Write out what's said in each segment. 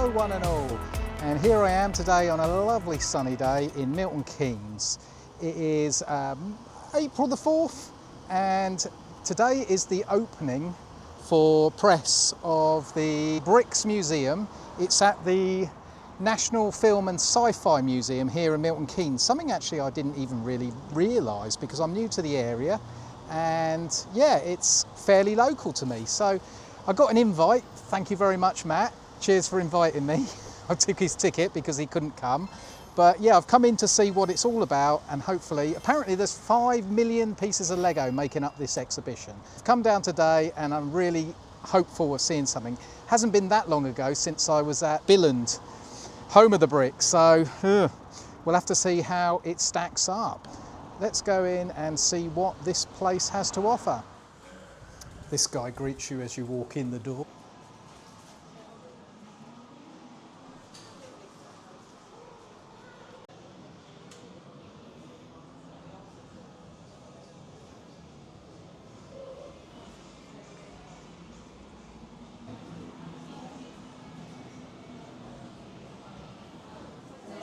Hello one and all, and here I am today on a lovely sunny day in Milton Keynes. It is April the 4th and today is the opening for press of the Brickz Museum. It's at the National Film and Sci-Fi Museum here in Milton Keynes, something actually I didn't even really realise because I'm new to the area, and yeah, it's fairly local to me. So I got an invite, thank you very much Matt, cheers for inviting me. I took his ticket because he couldn't come, but yeah, I've come in to see what it's all about, and hopefully, apparently there's 5 million pieces of Lego making up this exhibition. I've come down today and I'm really hopeful of seeing something. Hasn't been that long ago since I was at Legoland, home of the bricks, so we'll have to see how it stacks up. Let's go in and see what this place has to offer. This guy greets you as you walk in the door.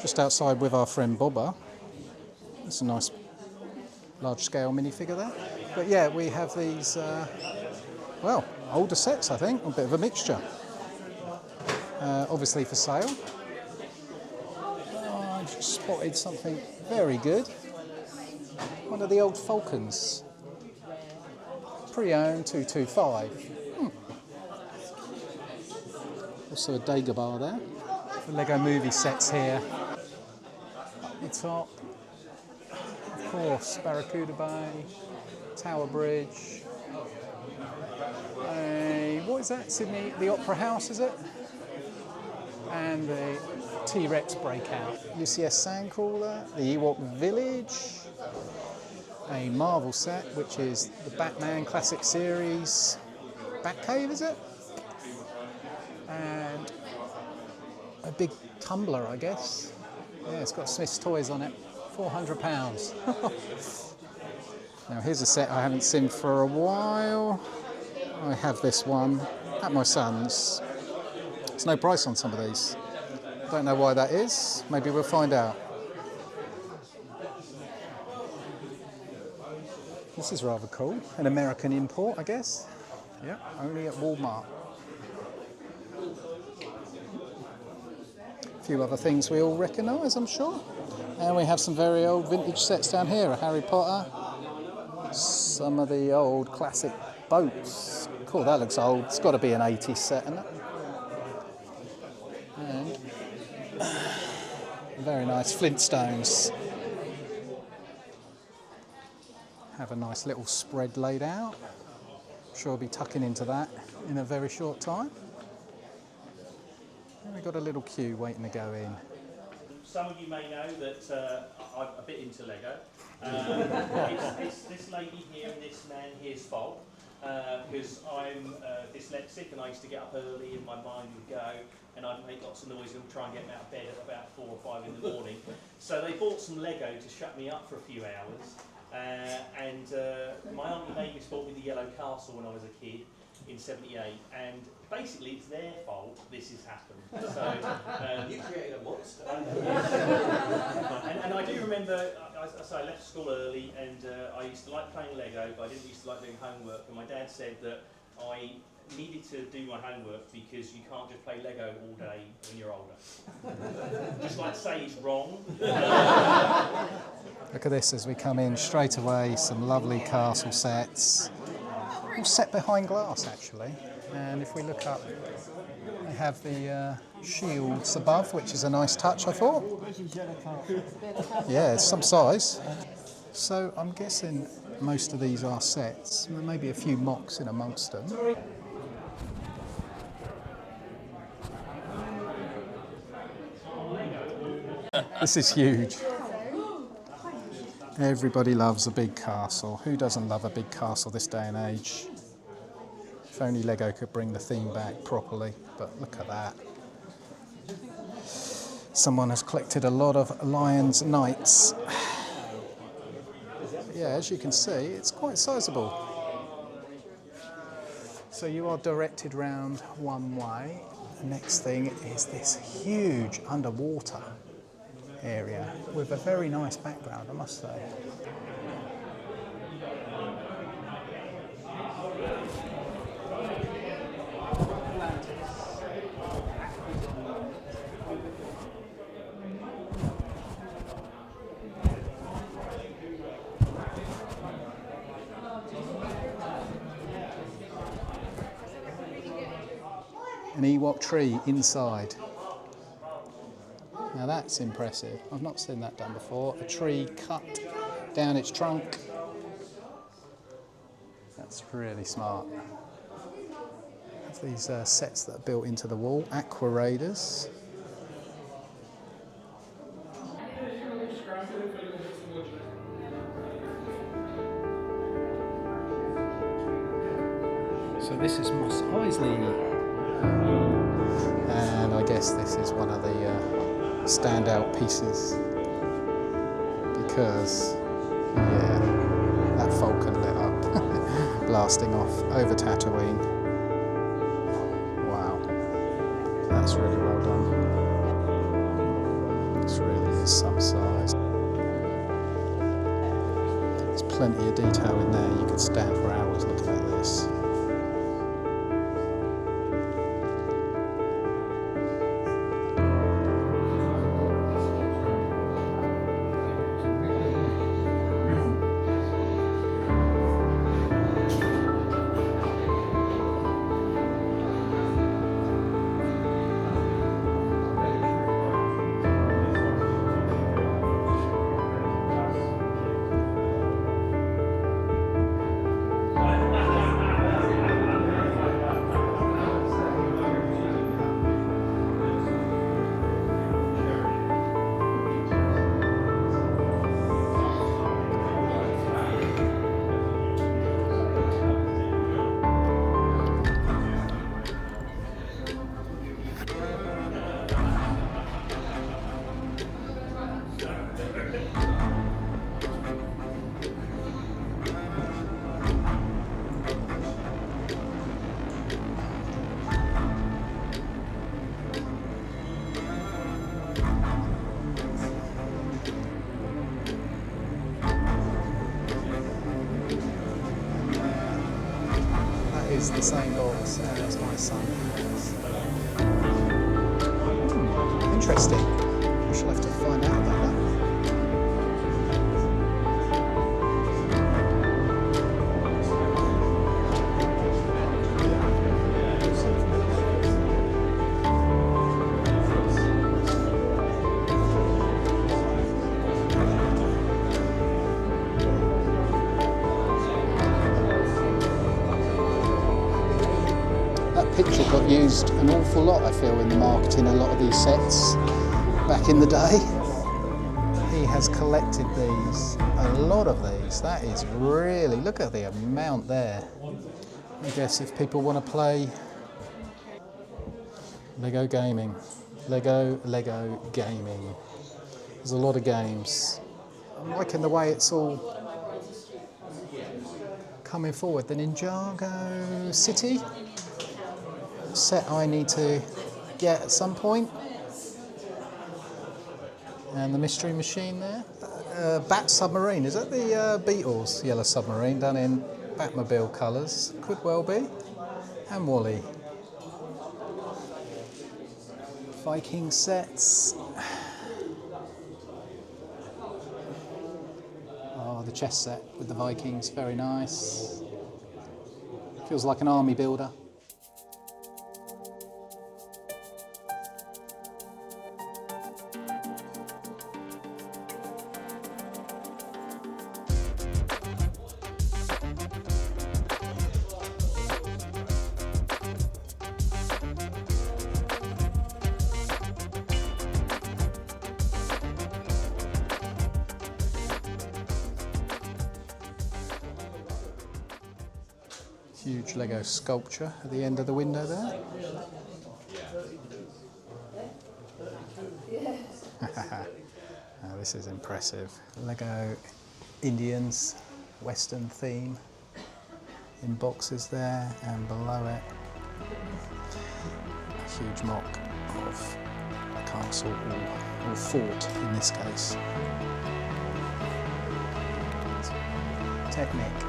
Just outside with our friend Bobber. That's a nice large-scale minifigure there. But yeah, we have these, well, older sets, I think, a bit of a mixture. Obviously for sale. Oh, I just spotted something very good. One of the old Falcons. Pre-owned 225. Also a Dagobah there. The Lego movie sets here. Up the top. Of course, Barracuda Bay, Tower Bridge. What is that? Sydney, the Opera House, is it? And the T-Rex Breakout. UCS Sandcrawler, the Ewok Village. A Marvel set, which is the Batman Classic Series. Batcave, is it? And a big tumbler, I guess. Yeah, it's got Smith's Toys on it. £400. Now here's a set I haven't seen for a while. I have this one at my son's. There's no price on some of these. Don't know why that is. Maybe we'll find out. This is rather cool. An American import, I guess. Yeah, only at Walmart. A few other things we all recognise, I'm sure. And we have some very old vintage sets down here. A Harry Potter. Some of the old classic boats. Cool, that looks old. It's got to be an 80s set, isn't it? And very nice Flintstones. Have a nice little spread laid out. I'm sure I'll be tucking into that in a very short time. And we've got a little queue waiting to go in. Some of you may know that I'm a bit into Lego. It's this lady here and this man here's fault, because I'm dyslexic and I used to get up early and my mind would go and I'd make lots of noise and try and get me out of bed at about 4 or 5 in the morning. So they bought some Lego to shut me up for a few hours, and my Auntie Mavis bought me the Yellow Castle when I was a kid in '78, and basically it's their fault this has happened. So you created a monster. And I do remember, I left school early, and I used to like playing Lego, but I didn't used to like doing homework. And my dad said that I needed to do my homework because you can't just play Lego all day when you're older. Just like to say he's wrong. Look at this as we come in straight away. Some lovely castle sets. All set behind glass actually, and if we look up, we have the shields above, which is a nice touch, I thought. Yeah, it's some size. So I'm guessing most of these are sets. There may be a few mocks in amongst them. This is huge. Everybody loves a big castle. Who doesn't love a big castle this day and age? If only Lego could bring the theme back properly, but look at that. Someone has collected a lot of Lions Knights. Yeah, as you can see, it's quite sizable. So you are directed round one way. The next thing is this huge underwater area with a very nice background, I must say. An Ewok tree inside. Now that's impressive. I've not seen that done before. A tree cut down its trunk. That's really smart. These sets that are built into the wall, aqua raiders. So this is Mos Eisley. And I guess this is one of the standout pieces because, yeah, that Falcon lit up, blasting off over Tatooine. Wow, that's really well done. This really is some size. There's plenty of detail in there. You could stand for hours looking at this. Is the same box as my son has. Interesting. I shall have to find out about that. Picture got used an awful lot, I feel, in the marketing a lot of these sets back in the day. He has collected these, a lot of these. That is really, look at the amount there. I guess if people want to play Lego gaming, Lego gaming. There's a lot of games. I'm liking the way it's all coming forward. The Ninjago City set I need to get at some point, and the Mystery Machine there. Bat Submarine, is that the Beatles Yellow Submarine done in Batmobile colours? Could well be. And Wally. Viking sets. Oh, the chess set with the Vikings, very nice. Feels like an army builder. Huge Lego sculpture at the end of the window there. Oh, this is impressive. Lego Indians, Western theme in boxes there and below it. a huge mock of a castle or fort in this case. Technique.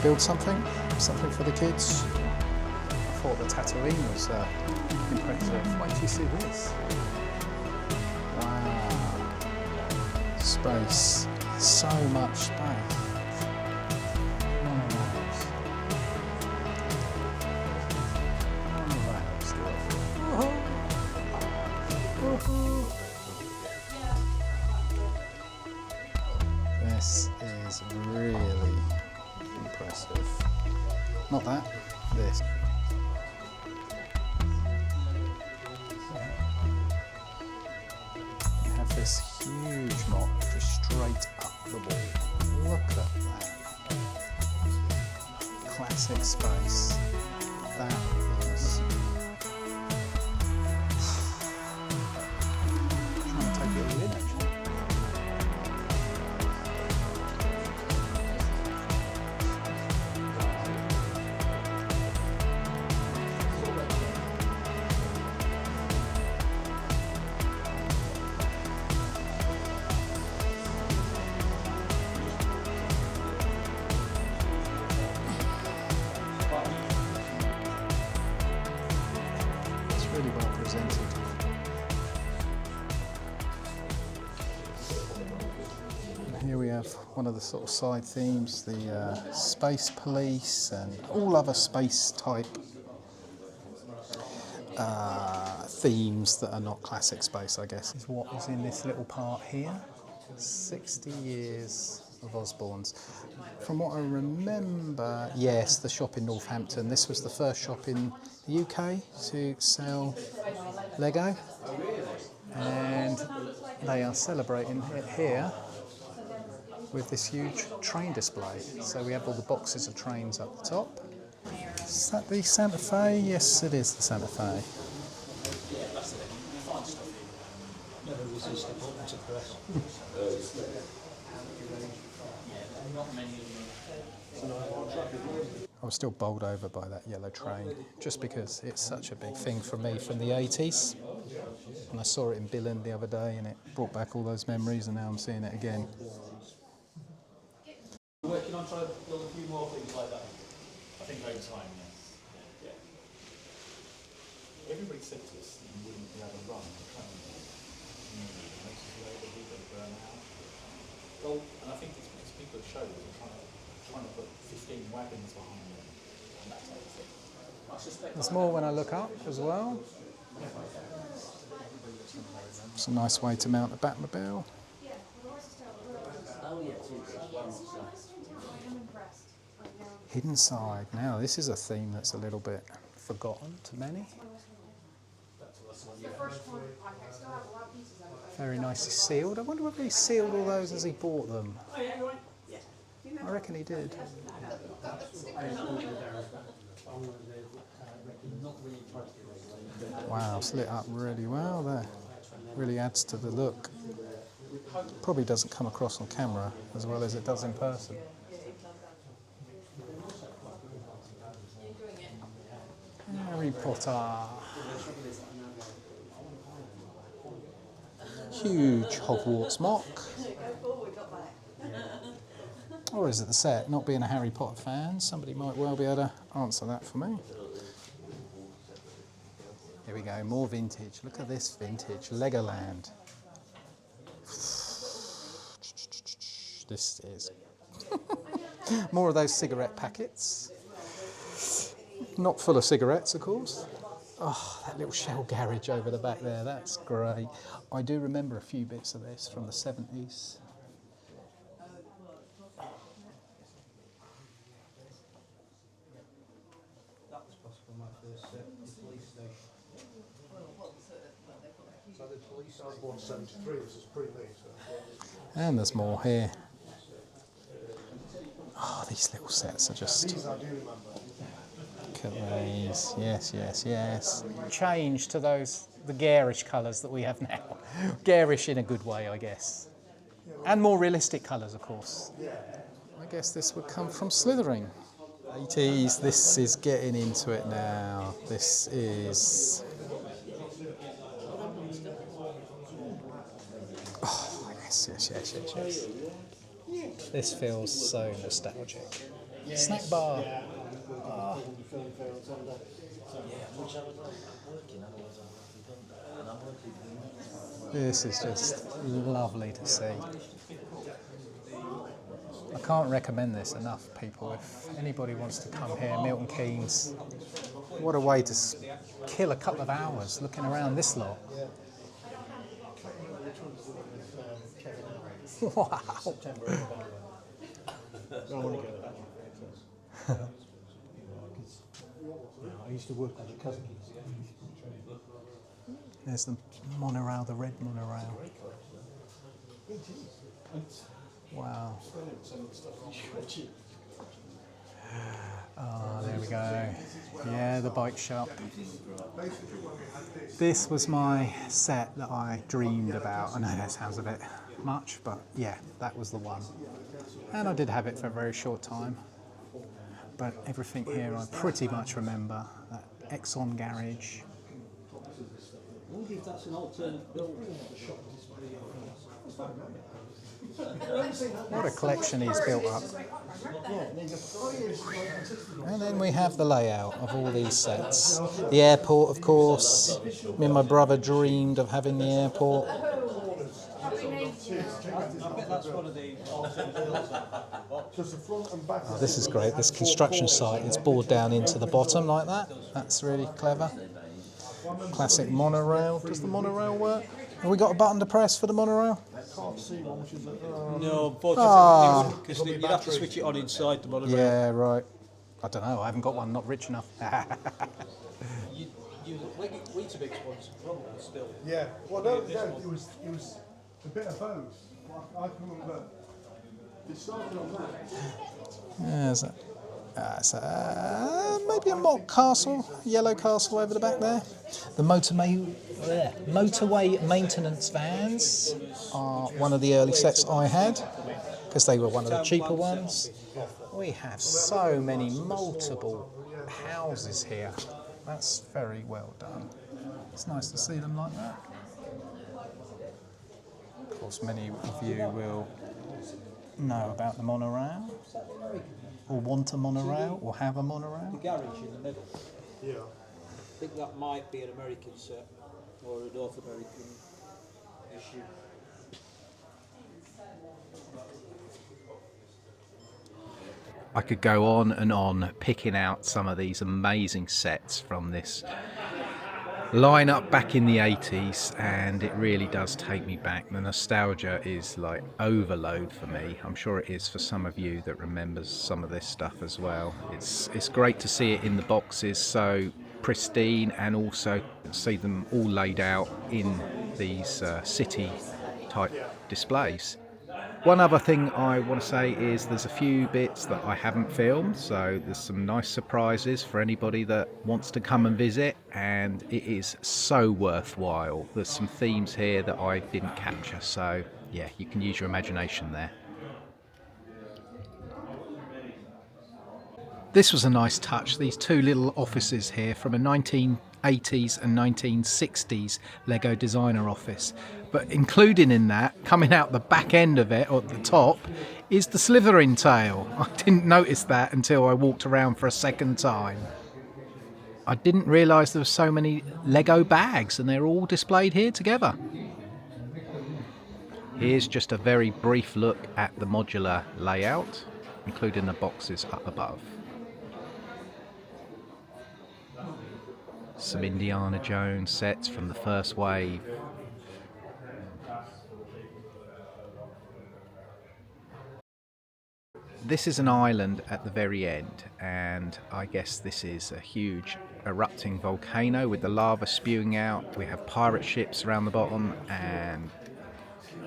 Build something for the kids. I thought the Tatooine was impressive. Wait till you see this. Wow. Space. So much space. One of those. This is really impressive. Not that, this. You have this huge mock just straight up the wall. Look at that. Classic space. That is. I'm trying to take it all in actually. Really well presented. And here we have one of the sort of side themes, the space police and all other space type themes that are not classic space, I guess. Is what is in this little part here. 60 years of Osborne's. From what I remember, yes, the shop in Northampton. This was the first shop in the UK to sell Lego, and they are celebrating it here with this huge train display. So we have all the boxes of trains up the top. Is that the Santa Fe? Yes, it is the Santa Fe. I was still bowled over by that yellow train, just because it's such a big thing for me from the 80s. And I saw it in Billund the other day and it brought back all those memories, and now I'm seeing it again. We're working on trying to build a few more things like that. I think over time, yeah. Everybody said to us that you wouldn't be able to run the train. Makes us later, we got to burn out. Well, and I think it's people have showed that they're trying to put 15 wagons behind them and that type of thing. There's more when I look up as well. It's a nice way to mount a Batmobile. Hidden side. Now this is a theme that's a little bit forgotten to many. Very nicely sealed. I wonder whether he sealed all those as he bought them. I reckon he did. Wow, it's lit up really well there. Really adds to the look. Probably doesn't come across on camera as well as it does in person. Harry Potter. Huge Hogwarts mock. Or is it the set? Not being a Harry Potter fan, somebody might well be able to answer that for me. Here we go, more vintage. Look at this vintage, Legoland. This is more of those cigarette packets. Not full of cigarettes, of course. Oh, that little shell garage over the back there, that's great. I do remember a few bits of this from the 70s. That was possibly my first set, the police station. So the police station. I was born in 73, this is pretty late. And there's more here. Oh, these little sets are just These I do remember. Look at these. Yes, yes, yes. Change to those, the garish colours that we have now. Garish in a good way, I guess. And more realistic colours, of course. I guess this would come from Slithering. 80s, this is getting into it now. This is... Oh, yes, yes, yes, yes, yes. This feels so nostalgic. Snack bar. Oh. This is just lovely to see. I can't recommend this enough, people. If anybody wants to come here, Milton Keynes, what a way to kill a couple of hours looking around this lot. Wow. I used to work with a cousin. There's the monorail, the red monorail. Wow. Oh, there we go. Yeah, the bike shop. This was my set that I dreamed about. I know that sounds a bit much, but yeah, that was the one. And I did have it for a very short time. But everything here I pretty much remember. That Exxon garage. I wonder if that's an alternate building. What a collection he's built up. And then we have the layout of all these sets. The airport, of course. Me and my brother dreamed of having the airport. Oh, this is great. This construction site is bored down into the bottom like that. That's really clever. Classic monorail. Does the monorail work? Have we got a button to press for the monorail? No, unfortunately, because you'd have to switch it on inside the monorail. Yeah, right. I don't know. I haven't got one. Not rich enough. You MixABrix ones probably still. Yeah, well, no, it was a bit of both. I can remember it started on that. Yeah, maybe a mock castle, yellow castle over the back there. The motorway maintenance vans are one of the early sets I had because they were one of the cheaper ones. We have so many multiple houses here. That's very well done. It's nice to see them like that. Of course, many of you will know about the monorail, or want a monorail, or have a monorail. The garage in the middle. Yeah. I think that might be an American set or a North American issue. I could go on and on picking out some of these amazing sets from this lineup back in the 80s, and it really does take me back. The nostalgia is like overload for me. I'm sure it is for some of you that remembers some of this stuff as well. It's great to see it in the boxes so pristine, and also see them all laid out in these city type displays. One other thing I want to say is there's a few bits that I haven't filmed, so there's some nice surprises for anybody that wants to come and visit, and it is so worthwhile. There's some themes here that I didn't capture, so yeah, you can use your imagination there. This was a nice touch, these two little offices here from a 1980s and 1960s Lego designer office. But including in that, coming out the back end of it, or at the top, is the slithering tail. I didn't notice that until I walked around for a second time. I didn't realise there were so many Lego bags, and they're all displayed here together. Here's just a very brief look at the modular layout, including the boxes up above. Some Indiana Jones sets from the first wave. This is an island at the very end, and I guess this is a huge erupting volcano with the lava spewing out. We have pirate ships around the bottom, and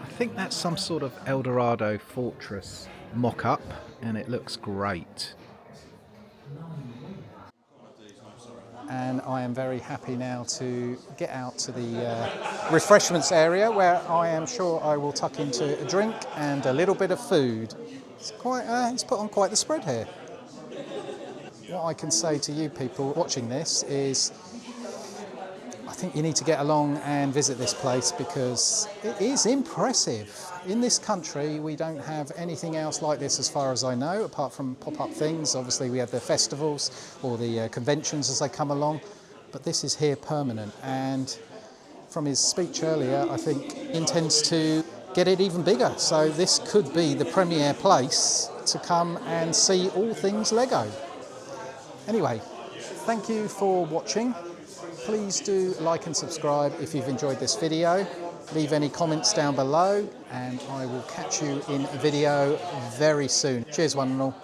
I think that's some sort of El Dorado fortress mock-up, and it looks great. and I am very happy now to get out to the refreshments area, where I am sure I will tuck into a drink and a little bit of food. It's put on quite the spread here. What I can say to you people watching this is I think you need to get along and visit this place because it is impressive. In this country we don't have anything else like this as far as I know, apart from pop-up things. Obviously we have the festivals or the conventions as they come along, but this is here permanent, and from his speech earlier I think he intends to get it even bigger. So this could be the premier place to come and see all things Lego. Anyway, thank you for watching. Please do like and subscribe if you've enjoyed this video. Leave any comments down below, and I will catch you in a video very soon. Cheers one and all.